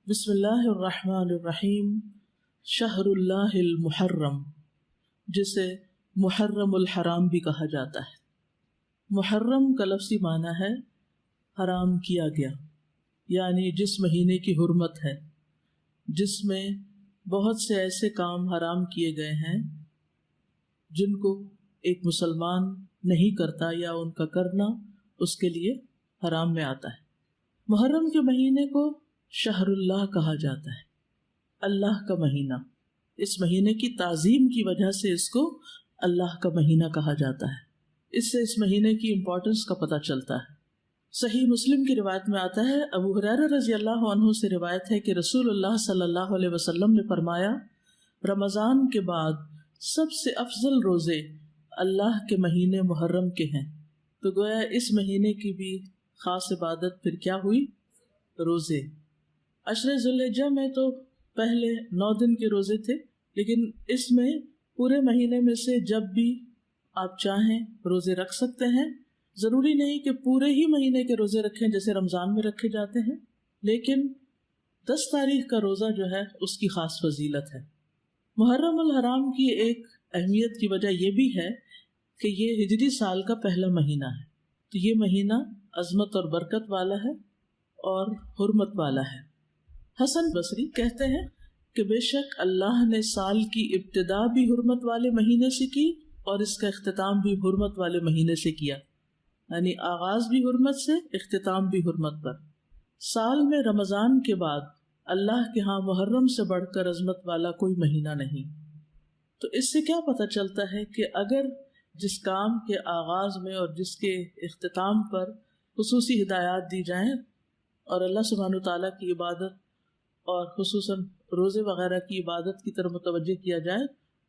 بسم اللہ الرحمن الرحیم۔ شہر اللہ المحرم، جسے محرم الحرام بھی کہا جاتا ہے۔ محرم کا لفظی معنی ہے حرام کیا گیا، یعنی جس مہینے کی حرمت ہے، جس میں بہت سے ایسے کام حرام کیے گئے ہیں جن کو ایک مسلمان نہیں کرتا یا ان کا کرنا اس کے لیے حرام میں آتا ہے۔ محرم کے مہینے کو شہر اللہ کہا جاتا ہے، اللہ کا مہینہ۔ اس مہینے کی تعظیم کی وجہ سے اس کو اللہ کا مہینہ کہا جاتا ہے۔ اس سے اس مہینے کی امپورٹنس کا پتہ چلتا ہے۔ صحیح مسلم کی روایت میں آتا ہے، ابو ہریرہ رضی اللہ عنہ سے روایت ہے کہ رسول اللہ صلی اللہ علیہ وسلم نے فرمایا، رمضان کے بعد سب سے افضل روزے اللہ کے مہینے محرم کے ہیں۔ تو گویا اس مہینے کی بھی خاص عبادت پھر کیا ہوئی؟ روزے۔ عشر ذوالحجہ میں تو پہلے 9 دن کے روزے تھے، لیکن اس میں پورے مہینے میں سے جب بھی آپ چاہیں روزے رکھ سکتے ہیں۔ ضروری نہیں کہ پورے ہی مہینے کے روزے رکھیں جیسے رمضان میں رکھے جاتے ہیں، لیکن 10 تاریخ کا روزہ جو ہے اس کی خاص فضیلت ہے۔ محرم الحرام کی ایک اہمیت کی وجہ یہ بھی ہے کہ یہ ہجری سال کا پہلا مہینہ ہے، تو یہ مہینہ عظمت اور برکت والا ہے اور حرمت والا ہے۔ حسن بصری کہتے ہیں کہ بے شک اللہ نے سال کی ابتدا بھی حرمت والے مہینے سے کی اور اس کا اختتام بھی حرمت والے مہینے سے کیا، یعنی آغاز بھی حرمت سے، اختتام بھی حرمت پر۔ سال میں رمضان کے بعد اللہ کے ہاں محرم سے بڑھ کر عظمت والا کوئی مہینہ نہیں۔ تو اس سے کیا پتہ چلتا ہے کہ اگر جس کام کے آغاز میں اور جس کے اختتام پر خصوصی ہدایات دی جائیں اور اللہ سبحانہ تعالیٰ کی عبادت اور خصوصاً روزے وغیرہ کی عبادت کی طرف متوجہ کیا جائے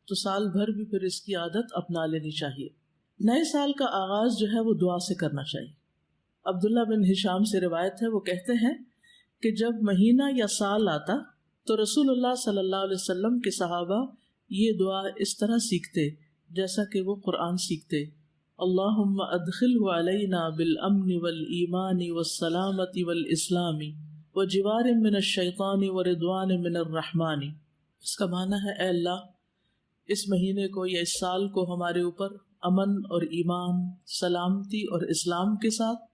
تو سال بھر بھی پھر اس کی عادت اپنا لینی چاہیے۔ نئے سال کا آغاز جو ہے وہ دعا سے کرنا چاہیے۔ عبداللہ بن ہشام سے روایت ہے، وہ کہتے ہیں کہ جب مہینہ یا سال آتا تو رسول اللہ صلی اللہ علیہ وسلم کے صحابہ یہ دعا اس طرح سیکھتے جیسا کہ وہ قرآن سیکھتے، اللہم ادخلہ علینا بالامن والایمان والسلامت والاسلام وجوار من الشیطان ورضوان من الرحمن۔ اس کا معنی ہے، اے اللہ اس مہینے کو یا اس سال کو ہمارے اوپر امن اور ایمان، سلامتی اور اسلام کے ساتھ،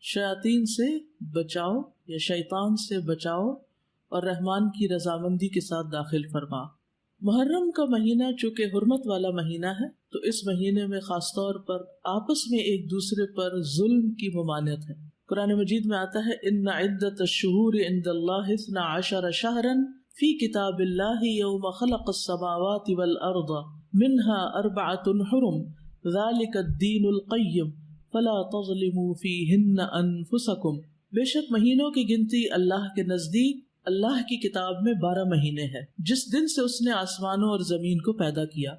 شیاطین سے بچاؤ یا شیطان سے بچاؤ اور رحمان کی رضامندی کے ساتھ داخل فرما۔ محرم کا مہینہ چونکہ حرمت والا مہینہ ہے تو اس مہینے میں خاص طور پر آپس میں ایک دوسرے پر ظلم کی ممانعت ہے۔ قرآن مجید میں آتا ہے، ان عدت الشہور عند اللہ 12 شہرا فی کتاب اللہ یوم خلق السماوات والارض منها 4 حرم ذلک الدین القیم فلا تظلموا فیہن انفسکم۔ بے شک مہینوں کی گنتی اللہ کے نزدیک اللہ کی کتاب میں 12 مہینے ہیں، جس دن سے اس نے آسمانوں اور زمین کو پیدا کیا،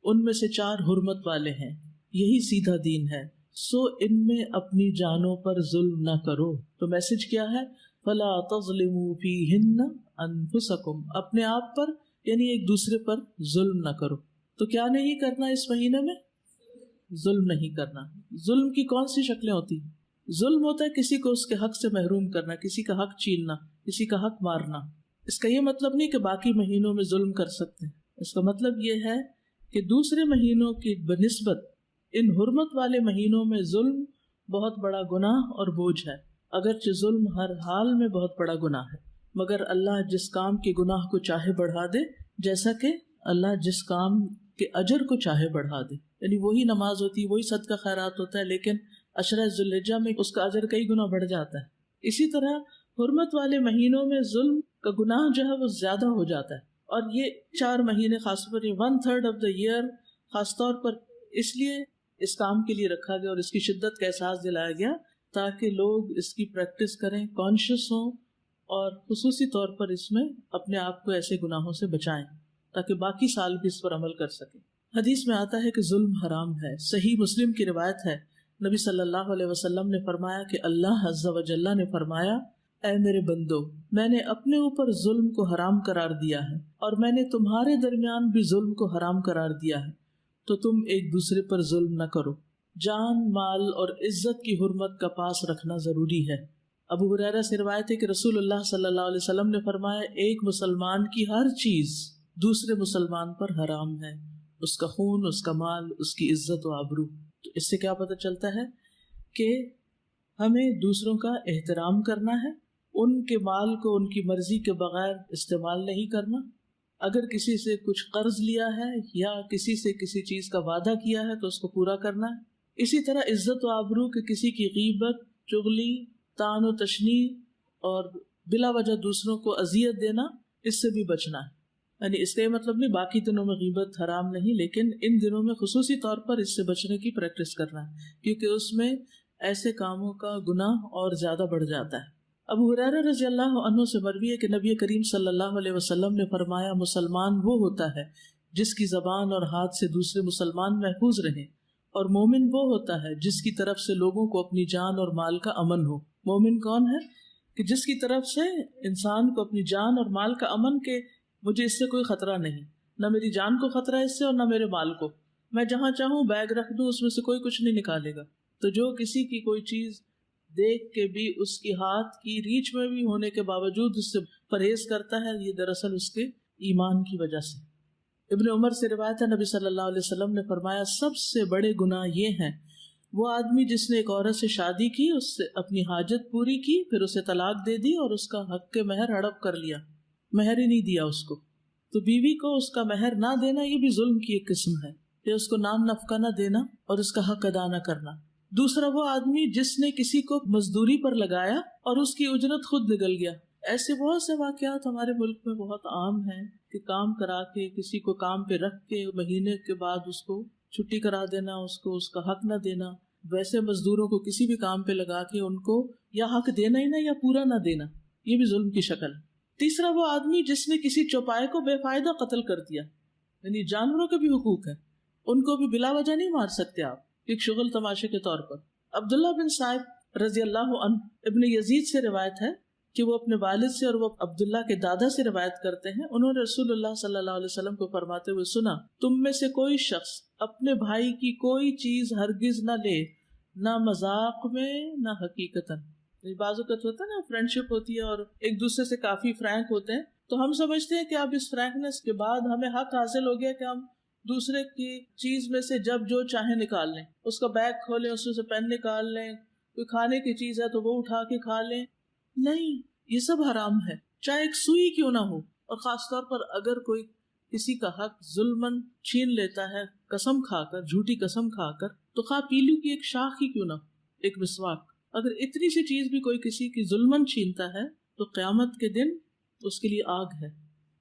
ان میں سے 4 حرمت والے ہیں، یہی سیدھا دین ہے، سو ان میں اپنی جانوں پر ظلم نہ کرو۔ تو میسج کیا ہے؟ فلا تظلموا فیہن انفسکم، اپنے آپ پر یعنی ایک دوسرے پر ظلم نہ کرو۔ تو کیا نہیں کرنا اس مہینے میں؟ ظلم نہیں کرنا۔ ظلم کی کون سی شکلیں ہوتی ہیں؟ ظلم ہوتا ہے کسی کو اس کے حق سے محروم کرنا، کسی کا حق چھیننا، کسی کا حق مارنا۔ اس کا یہ مطلب نہیں کہ باقی مہینوں میں ظلم کر سکتے ہیں، اس کا مطلب یہ ہے کہ دوسرے مہینوں کی بنسبت ان حرمت والے مہینوں میں ظلم بہت بڑا گناہ اور بوجھ ہے۔ اگرچہ ظلم ہر حال میں بہت بڑا گناہ ہے، مگر اللہ جس کام کے گناہ کو چاہے بڑھا دے، جیسا کہ اللہ جس کام کے اجر کو چاہے بڑھا دے۔ یعنی وہی نماز ہوتی ہے، وہی صدقہ خیرات ہوتا ہے، لیکن عشرہ ذوالحجہ میں اس کا اجر کئی گنا بڑھ جاتا ہے۔ اسی طرح حرمت والے مہینوں میں ظلم کا گناہ جو ہے وہ زیادہ ہو جاتا ہے، اور یہ 4 مہینے خاص طور پر 1/3 آف دا ایئر خاص طور پر اس لیے اس کام کے لیے رکھا گیا اور اس کی شدت کا احساس دلایا گیا تاکہ لوگ اس کی پریکٹس کریں، کانشیس ہوں، اور خصوصی طور پر اس میں اپنے آپ کو ایسے گناہوں سے بچائیں تاکہ باقی سال بھی اس پر عمل کر سکیں۔ حدیث میں آتا ہے کہ ظلم حرام ہے۔ صحیح مسلم کی روایت ہے، نبی صلی اللہ علیہ وسلم نے فرمایا کہ اللہ عز و جل نے فرمایا، اے میرے بندو، میں نے اپنے اوپر ظلم کو حرام قرار دیا ہے اور میں نے تمہارے درمیان بھی ظلم کو حرام قرار دیا ہے، تو تم ایک دوسرے پر ظلم نہ کرو۔ جان، مال اور عزت کی حرمت کا پاس رکھنا ضروری ہے۔ ابو ہریرہ سے روایت ہے کہ رسول اللہ صلی اللہ علیہ وسلم نے فرمایا ایک مسلمان کی ہر چیز دوسرے مسلمان پر حرام ہے، اس کا خون، اس کا مال، اس کی عزت و آبرو۔ تو اس سے کیا پتہ چلتا ہے کہ ہمیں دوسروں کا احترام کرنا ہے، ان کے مال کو ان کی مرضی کے بغیر استعمال نہیں کرنا، اگر کسی سے کچھ قرض لیا ہے یا کسی سے کسی چیز کا وعدہ کیا ہے تو اس کو پورا کرنا ہے۔ اسی طرح عزت و آبرو کہ کسی کی غیبت، چغلی، طعن و تشنیع اور بلا وجہ دوسروں کو اذیت دینا، اس سے بھی بچنا ہے۔ یعنی اس کا یہ مطلب نہیں باقی دنوں میں غیبت حرام نہیں، لیکن ان دنوں میں خصوصی طور پر اس سے بچنے کی پریکٹس کرنا ہے، کیونکہ اس میں ایسے کاموں کا گناہ اور زیادہ بڑھ جاتا ہے۔ ابو ہریرہ رضی اللہ عنہ سے مروی ہے کہ نبی کریم صلی اللہ علیہ وسلم نے فرمایا مسلمان وہ ہوتا ہے جس کی زبان اور ہاتھ سے دوسرے مسلمان محفوظ رہیں، اور مومن وہ ہوتا ہے جس کی طرف سے لوگوں کو اپنی جان اور مال کا امن ہو۔ مومن کون ہے؟ کہ جس کی طرف سے انسان کو اپنی جان اور مال کا امن، کہ مجھے اس سے کوئی خطرہ نہیں، نہ میری جان کو خطرہ ہے اس سے اور نہ میرے مال کو، میں جہاں چاہوں بیگ رکھ دوں اس میں سے کوئی کچھ نہیں نکالے گا۔ تو جو کسی کی کوئی چیز دیکھ کے بھی اس کی ہاتھ کی ریچ میں بھی ہونے کے باوجود اس سے پرہیز کرتا ہے، یہ دراصل اس کے ایمان کی وجہ سے۔ ابن عمر سے روایت ہے نبی صلی اللہ علیہ وسلم نے فرمایا سب سے بڑے گناہ یہ ہیں وہ آدمی جس نے ایک عورت سے شادی کی، اس سے اپنی حاجت پوری کی، پھر اسے طلاق دے دی اور اس کا حق کے مہر ہڑپ کر لیا، مہر ہی نہیں دیا اس کو۔ تو بیوی کو اس کا مہر نہ دینا یہ بھی ظلم کی ایک قسم ہے، کہ اس کو نان نفقہ نہ دینا اور اس کا حق ادا نہ کرنا۔ دوسرا وہ آدمی جس نے کسی کو مزدوری پر لگایا اور اس کی اجرت خود نکل گیا۔ ایسے بہت سے واقعات ہمارے ملک میں بہت عام ہیں کہ کام کرا کے کسی کو کام پہ رکھ کے مہینے کے بعد اس کو چھٹی کرا دینا، اس کو اس کا حق نہ دینا۔ ویسے مزدوروں کو کسی بھی کام پہ لگا کے ان کو یا حق دینا ہی نہ یا پورا نہ دینا، یہ بھی ظلم کی شکل ہے۔ تیسرا وہ آدمی جس نے کسی چوپائے کو بے فائدہ قتل کر دیا، یعنی جانوروں کے بھی حقوق ہیں، ان کو بھی بلا وجہ نہیں مار سکتے آپ، ایک شغل تماشے کے طور پر۔ عبداللہ بن صائب رضی اللہ عنہ ابن یزید سے روایت ہے کہ وہ اپنے والد سے اور وہ عبداللہ کے دادا سے روایت کرتے ہیں، انہوں نے رسول اللہ صلی اللہ علیہ وسلم کو فرماتے ہوئے سنا، تم میں سے کوئی شخص اپنے بھائی کی کوئی چیز ہرگز نہ لے، نہ مذاق میں نہ حقیقتاً۔ بعض اوقات ہوتا ہے نا فرینڈ شپ ہوتی ہے اور ایک دوسرے سے کافی فرینک ہوتے ہیں، تو ہم سمجھتے ہیں کہ اب اس فرینکنس کے بعد ہمیں حق حاصل ہو گیا کہ ہم دوسرے کی چیز میں سے جب جو چاہیں نکال لیں، اس کا بیگ کھولیں، اس میں سے پین نکال لیں، کوئی کھانے کی چیز ہے تو وہ اٹھا کے کھا لیں۔ نہیں، یہ سب حرام ہے، چاہے ایک سوئی کیوں نہ ہو، اور خاص طور پر اگر کوئی کسی کا حق ظلمن چھین لیتا ہے قسم کھا کر، جھوٹی قسم کھا کر، تو خواہ پیلو کی ایک شاخ ہی کیوں نہ، ایک مسواک، اگر اتنی سی چیز بھی کوئی کسی کی ظلمن چھینتا ہے تو قیامت کے دن اس کے لیے آگ ہے۔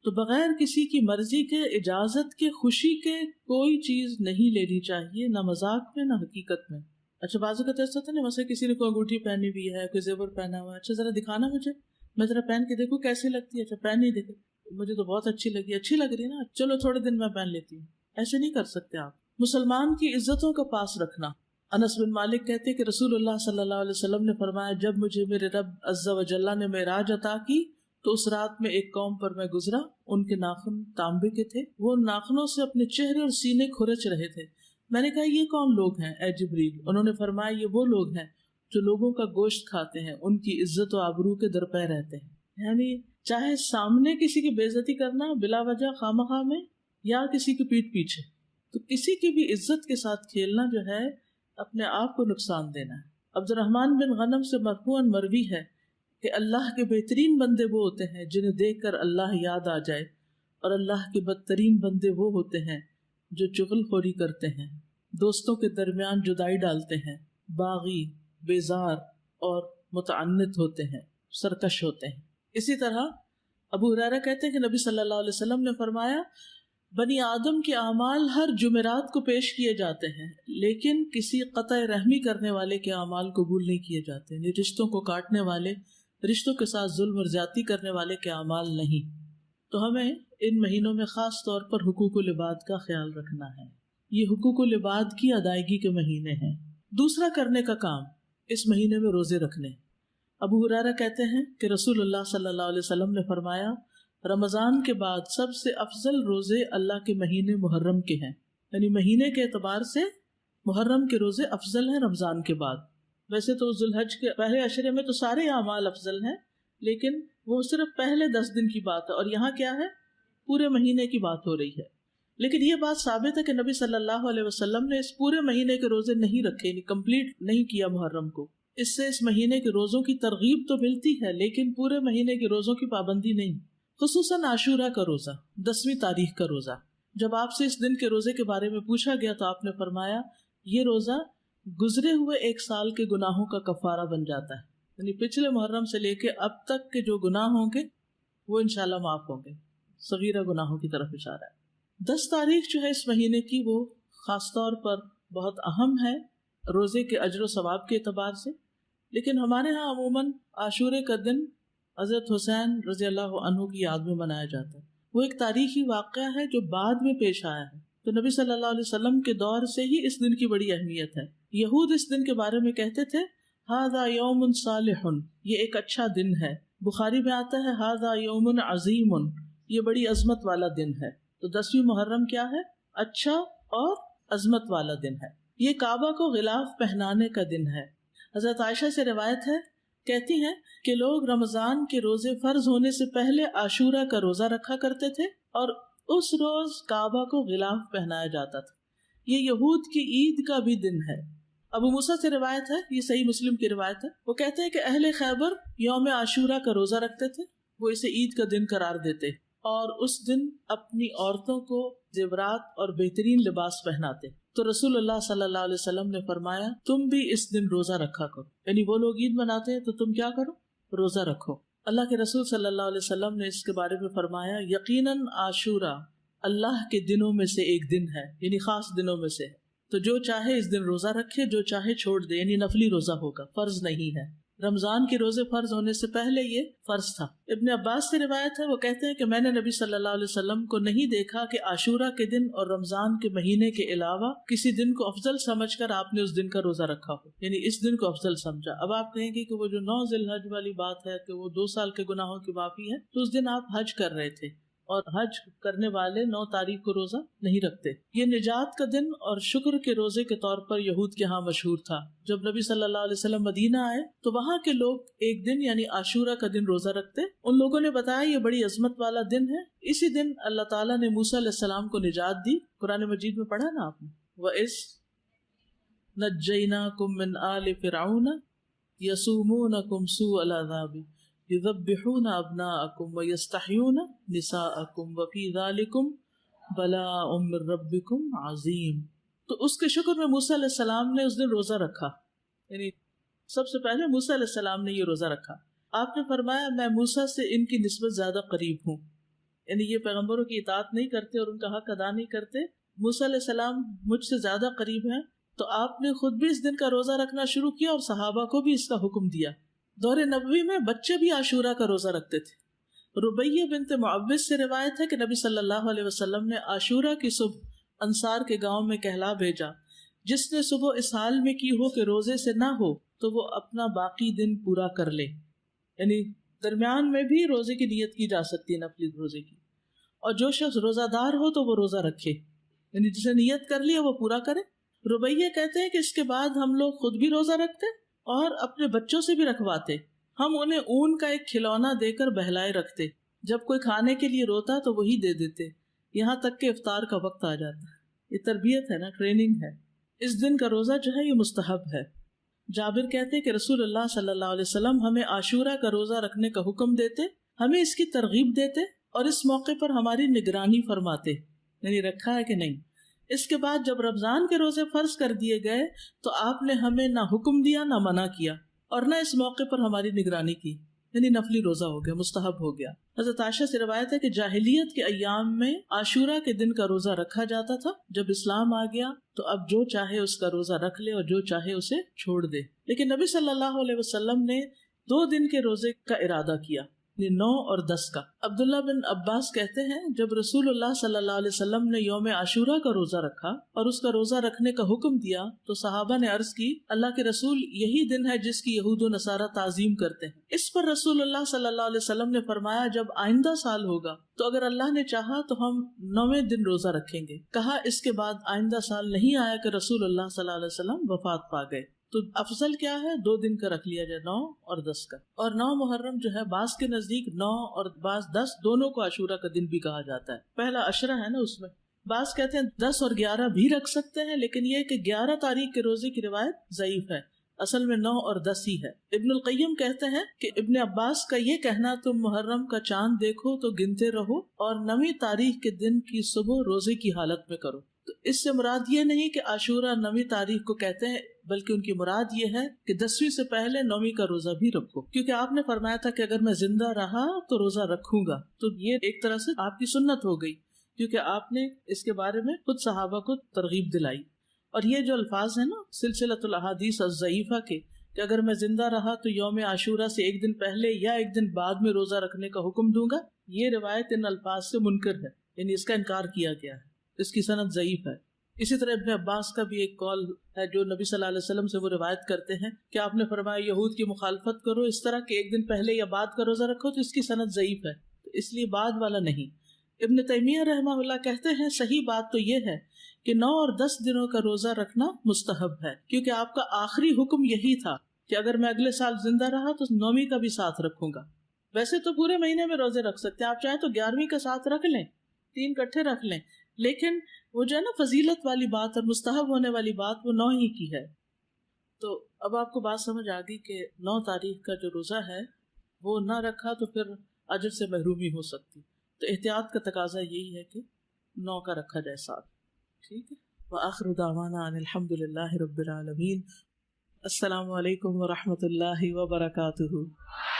تو بغیر کسی کی مرضی کے، اجازت کے، خوشی کے کوئی چیز نہیں لینی چاہیے، نہ مذاق میں نہ حقیقت میں۔ اچھا بعض اوقات ایسا ہوتا ہے نا، مثلا کسی نے کوئی انگوٹھی پہنی ہوئی ہے، کوئی زیور پہنا ہوا ہے، اچھا ذرا دکھانا مجھے، میں ذرا پہن کے دیکھوں کیسی لگتی ہے، اچھا پہن ہی دیکھے، مجھے تو بہت اچھی لگی، اچھی لگ رہی ہے نا، چلو تھوڑے دن میں پہن لیتی ہوں۔ ایسے نہیں کر سکتے آپ۔ مسلمان کی عزتوں کا پاس رکھنا۔ انس بن مالک کہتے کہ رسول اللہ صلی اللہ علیہ وسلم نے فرمایا جب مجھے میرے رب عز و جل نے معراج عطا کی تو اس رات میں ایک قوم پر میں گزرا، ان کے ناخن تانبے کے تھے، وہ ناخنوں سے اپنے چہرے اور سینے کھرچ رہے تھے۔ میں نے کہا یہ کون لوگ ہیں اے جبریل؟ انہوں نے فرمایا یہ وہ لوگ ہیں جو لوگوں کا گوشت کھاتے ہیں، ان کی عزت و آبرو کے درپے رہتے ہیں۔ یعنی چاہے سامنے کسی کی بے عزتی کرنا بلا وجہ خواہ میں یا کسی کی پیٹھ پیچھے، تو کسی کی بھی عزت کے ساتھ کھیلنا جو ہے اپنے آپ کو نقصان دینا ہے۔ عبد الرحمن بن غنم سے مرفوعاً مروی ہے کہ اللہ کے بہترین بندے وہ ہوتے ہیں جنہیں دیکھ کر اللہ یاد آ جائے، اور اللہ کے بدترین بندے وہ ہوتے ہیں جو چغل خوری کرتے ہیں، دوستوں کے درمیان جدائی ڈالتے ہیں، باغی، بیزار اور متعنت ہوتے ہیں، سرکش ہوتے ہیں۔ اسی طرح ابو ہریرہ کہتے ہیں کہ نبی صلی اللہ علیہ وسلم نے فرمایا بنی آدم کے اعمال ہر جمعرات کو پیش کیے جاتے ہیں، لیکن کسی قطع رحمی کرنے والے کے اعمال قبول نہیں کیے جاتے، یعنی رشتوں کو کاٹنے والے، رشتوں کے ساتھ ظلم اور زیادتی کرنے والے کے اعمال نہیں۔ تو ہمیں ان مہینوں میں خاص طور پر حقوق العباد کا خیال رکھنا ہے، یہ حقوق العباد کی ادائیگی کے مہینے ہیں۔ دوسرا کرنے کا کام اس مہینے میں روزے رکھنے۔ ابو ہریرہ کہتے ہیں کہ رسول اللہ صلی اللہ علیہ وسلم نے فرمایا رمضان کے بعد سب سے افضل روزے اللہ کے مہینے محرم کے ہیں، یعنی مہینے کے اعتبار سے محرم کے روزے افضل ہیں رمضان کے بعد۔ ویسے تو ذوالحج کے پہلے عشرے میں تو سارے اعمال افضل ہیں، لیکن وہ صرف پہلے 10 دن کی بات ہے، اور یہاں کیا ہے، پورے مہینے کی بات ہو رہی ہے۔ لیکن یہ بات ثابت ہے کہ نبی صلی اللہ علیہ وسلم نے اس پورے مہینے کے روزے نہیں رکھے، یعنی کمپلیٹ نہیں کیا محرم کو۔ اس سے اس مہینے کے روزوں کی ترغیب تو ملتی ہے، لیکن پورے مہینے کے روزوں کی پابندی نہیں، خصوصاً عاشورہ کا روزہ، 10ویں تاریخ کا روزہ۔ جب آپ سے اس دن کے روزے کے بارے میں پوچھا گیا تو آپ نے فرمایا یہ روزہ گزرے ہوئے 1 سال کے گناہوں کا کفارہ بن جاتا ہے، یعنی پچھلے محرم سے لے کے اب تک کے جو گناہ ہوں گے وہ انشاءاللہ معاف ہوں گے، صغیرہ گناہوں کی طرف اشارہ ہے۔ 10 تاریخ جو ہے اس مہینے کی، وہ خاص طور پر بہت اہم ہے روزے کے اجر و ثواب کے اعتبار سے، لیکن ہمارے ہاں عموماً عاشورے کا دن حضرت حسین رضی اللہ عنہ کی یاد میں منایا جاتا ہے۔ وہ ایک تاریخی واقعہ ہے جو بعد میں پیش آیا ہے، تو نبی صلی اللہ علیہ وسلم کے دور سے ہی اس دن کی بڑی اہمیت ہے۔ یہود اس دن کے بارے میں کہتے تھے ھذا یوم صالح، یہ ایک اچھا دن ہے۔ بخاری میں آتا ہے ھذا یوم عظیم، یہ بڑی عظمت والا دن ہے۔ تو 10ویں محرم کیا ہے؟ اچھا اور عظمت والا دن ہے۔ یہ کعبہ کو غلاف پہنانے کا دن ہے۔ حضرت عائشہ سے روایت ہے، کہتی ہیں کہ لوگ رمضان کے روزے فرض ہونے سے پہلے عاشورہ کا روزہ رکھا کرتے تھے، اور اس روز کعبہ کو غلاف پہنایا جاتا تھا۔ یہ یہود کی عید کا بھی دن ہے۔ ابو موسیٰ سے روایت ہے، یہ صحیح مسلم کی روایت ہے، وہ کہتے ہیں کہ اہل خیبر یوم عاشورہ کا روزہ رکھتے تھے، وہ اسے عید کا دن قرار دیتے، اور اس دن اپنی عورتوں کو زیورات اور بہترین لباس پہناتے۔ تو رسول اللہ صلی اللہ علیہ وسلم نے فرمایا تم بھی اس دن روزہ رکھا کرو، یعنی وہ لوگ عید مناتے ہیں تو تم کیا کرو؟ روزہ رکھو۔ اللہ کے رسول صلی اللہ علیہ وسلم نے اس کے بارے میں فرمایا یقیناً عاشورہ اللہ کے دنوں میں سے ایک دن ہے، یعنی خاص دنوں میں سے ہے، تو جو چاہے اس دن روزہ رکھے، جو چاہے چھوڑ دے، یعنی نفلی روزہ ہوگا، فرض نہیں ہے۔ رمضان کے روزے فرض ہونے سے پہلے یہ فرض تھا۔ ابن عباس سے روایت ہے، وہ کہتے ہیں کہ میں نے نبی صلی اللہ علیہ وسلم کو نہیں دیکھا کہ عاشورہ کے دن اور رمضان کے مہینے کے علاوہ کسی دن کو افضل سمجھ کر آپ نے اس دن کا روزہ رکھا ہو، یعنی اس دن کو افضل سمجھا۔ اب آپ کہیں گے کہ وہ جو 9 ذی الحج والی بات ہے کہ وہ 2 سال کے گناہوں کی معافی ہے، تو اس دن آپ حج کر رہے تھے، اور حج کرنے والے 9 تاریخ کو روزہ نہیں رکھتے۔ یہ نجات کا دن اور شکر کے روزے کے طور پر یہود کے ہاں مشہور تھا۔ جب نبی صلی اللہ علیہ وسلم مدینہ آئے تو وہاں کے لوگ ایک دن یعنی عاشورہ کا دن روزہ رکھتے۔ ان لوگوں نے بتایا یہ بڑی عظمت والا دن ہے، اسی دن اللہ تعالیٰ نے موسیٰ علیہ السلام کو نجات دی۔ قرآن مجید میں پڑھا نا آپ نے، وَإِذْ نَجَّيْنَاكُم مِّنْ آلِ فِرْعَوْنَ يَسُومُونَكُمْ سُوءَ الْعَذَابِ يُذَبِّحُونَ أَبْنَاءَكُمْ وَيَسْتَحْيُونَ نِسَاءَكُمْ وَفِي ذَلِكُمْ بَلَاءٌ مِّن رَبِّكُمْ عَظِيمٌ۔ تو اس کے شکر میں موسیٰ علیہ السلام نے اس دن روزہ رکھا، یعنی سب سے پہلے موسیٰ علیہ السلام نے یہ روزہ رکھا۔ آپ نے فرمایا میں موسیٰ سے ان کی نسبت زیادہ قریب ہوں، یعنی یہ پیغمبروں کی اطاعت نہیں کرتے اور ان کا حق ادا نہیں کرتے، موسیٰ علیہ السلام مجھ سے زیادہ قریب ہیں۔ تو آپ نے خود بھی اس دن کا روزہ رکھنا شروع کیا اور صحابہ کو بھی اس کا حکم دیا۔ دور نبوی میں بچے بھی عاشورہ کا روزہ رکھتے تھے۔ ربیہ بنت معوذ سے روایت ہے کہ نبی صلی اللہ علیہ وسلم نے عاشورہ کی صبح انصار کے گاؤں میں کہلا بھیجا، جس نے صبح اس حال میں کی ہو کہ روزے سے نہ ہو تو وہ اپنا باقی دن پورا کر لے، یعنی درمیان میں بھی روزے کی نیت کی جا سکتی ہے، نفلی روزے کی، اور جو شخص روزہ دار ہو تو وہ روزہ رکھے، یعنی جسے نیت کر لی وہ پورا کرے۔ ربیہ کہتے ہیں کہ اس کے بعد ہم لوگ خود بھی روزہ رکھتے اور اپنے بچوں سے بھی رکھواتے، ہم انہیں اون کا ایک کھلونا دے کر بہلائے رکھتے، جب کوئی کھانے کے لیے روتا تو وہی دے دیتے، یہاں تک کہ افطار کا وقت آ جاتا۔ یہ تربیت ہے نا، ٹریننگ ہے۔ اس دن کا روزہ جو ہے یہ مستحب ہے۔ جابر کہتے ہیں کہ رسول اللہ صلی اللہ علیہ وسلم ہمیں عاشورہ کا روزہ رکھنے کا حکم دیتے، ہمیں اس کی ترغیب دیتے اور اس موقع پر ہماری نگرانی فرماتے، یعنی رکھا ہے کہ نہیں۔ اس کے بعد جب رمضان کے روزے فرض کر دیے گئے تو آپ نے ہمیں نہ حکم دیا نہ منع کیا، اور نہ اس موقع پر ہماری نگرانی کی، یعنی نفلی روزہ ہو گیا، مستحب ہو گیا۔ حضرت عائشہ سے روایت ہے کہ جاہلیت کے ایام میں عاشورہ کے دن کا روزہ رکھا جاتا تھا، جب اسلام آ گیا تو اب جو چاہے اس کا روزہ رکھ لے اور جو چاہے اسے چھوڑ دے، لیکن نبی صلی اللہ علیہ وسلم نے 2 دن کے روزے کا ارادہ کیا، 9 اور 10 کا۔ عبداللہ بن عباس کہتے ہیں جب رسول اللہ صلی اللہ علیہ وسلم نے یوم عاشورہ کا روزہ رکھا اور اس کا روزہ رکھنے کا حکم دیا تو صحابہ نے عرض کی اللہ کے رسول یہی دن ہے جس کی یہود و نصارہ تعظیم کرتے ہیں۔ اس پر رسول اللہ صلی اللہ علیہ وسلم نے فرمایا جب آئندہ سال ہوگا تو اگر اللہ نے چاہا تو ہم 9ویں دن روزہ رکھیں گے۔ کہا اس کے بعد آئندہ سال نہیں آیا کہ رسول اللہ صلی اللہ علیہ وسلم وفات پا گئے۔ تو افضل کیا ہے 2 دن کا رکھ لیا جائے 9 اور 10 کا. اور 9 محرم جو ہے بعض کے نزدیک 9 اور بعض 10 دونوں کو عاشورہ کا دن بھی کہا جاتا ہے. پہلا عشرہ ہے نا، اس میں بعض کہتے ہیں 10 اور 11 بھی رکھ سکتے ہیں، لیکن یہ کہ 11 تاریخ کے روزے کی روایت ضعیف ہے. اصل میں 9 اور 10 ہی ہے. ابن القیم کہتے ہیں کہ ابن عباس کا یہ کہنا تم محرم کا چاند دیکھو تو گنتے رہو اور 9ویں تاریخ کے دن کی صبح روزے کی حالت میں کرو. تو اس سے مراد یہ نہیں کہ عاشورہ 9ویں تاریخ کو کہتے ہیں، بلکہ ان کی مراد یہ ہے کہ 10ویں سے پہلے 9ویں کا روزہ بھی رکھو، کیونکہ آپ نے فرمایا تھا کہ اگر میں زندہ رہا تو روزہ رکھوں گا. تو یہ ایک طرح سے آپ کی سنت ہو گئی، کیونکہ آپ نے اس کے بارے میں خود صحابہ کو ترغیب دلائی. اور یہ جو الفاظ ہیں نا سلسلۃ الاحادیث الضعیفہ کے، کہ اگر میں زندہ رہا تو یوم عاشورہ سے 1 دن پہلے یا 1 دن بعد میں روزہ رکھنے کا حکم دوں گا، یہ روایت ان الفاظ سے منکر ہے، یعنی اس کا انکار کیا گیا ہے، اس کی سند ضعیف ہے. اسی طرح ابن عباس کا بھی ایک قول ہے جو نبی صلی اللہ علیہ وسلم سے وہ روایت کرتے ہیں کہ آپ نے فرمایا یہود کی مخالفت کرو اس طرح کہ 1 دن پہلے یا بعد کا روزہ رکھو، تو اس کی سند ضعیف ہے، تو اس لیے بعد والا نہیں. ابن تیمیہ رحمہ اللہ کہتے ہیں صحیح بات تو یہ ہے کہ 9 اور 10 دنوں کا روزہ رکھنا مستحب ہے، کیونکہ آپ کا آخری حکم یہی تھا کہ اگر میں اگلے سال زندہ رہا تو 9ویں کا بھی ساتھ رکھوں گا. ویسے تو پورے مہینے میں روزے رکھ سکتے ہیں، آپ چاہیں تو 11ویں کا ساتھ رکھ لیں، 3 اکٹھے رکھ لیں، لیکن وہ جو ہے نا فضیلت والی بات اور مستحب ہونے والی بات وہ 9 ہی کی ہے. تو اب آپ کو بات سمجھ آ گئی کہ 9 تاریخ کا جو روزہ ہے وہ نہ رکھا تو پھر اجر سے محرومی ہو سکتی. تو احتیاط کا تقاضا یہی ہے کہ 9 کا رکھا جائے ساتھ. ٹھیک ہے. وآخر دعوانا ان الحمد للہ رب العالمین. السلام علیکم ورحمۃ اللہ وبرکاتہ.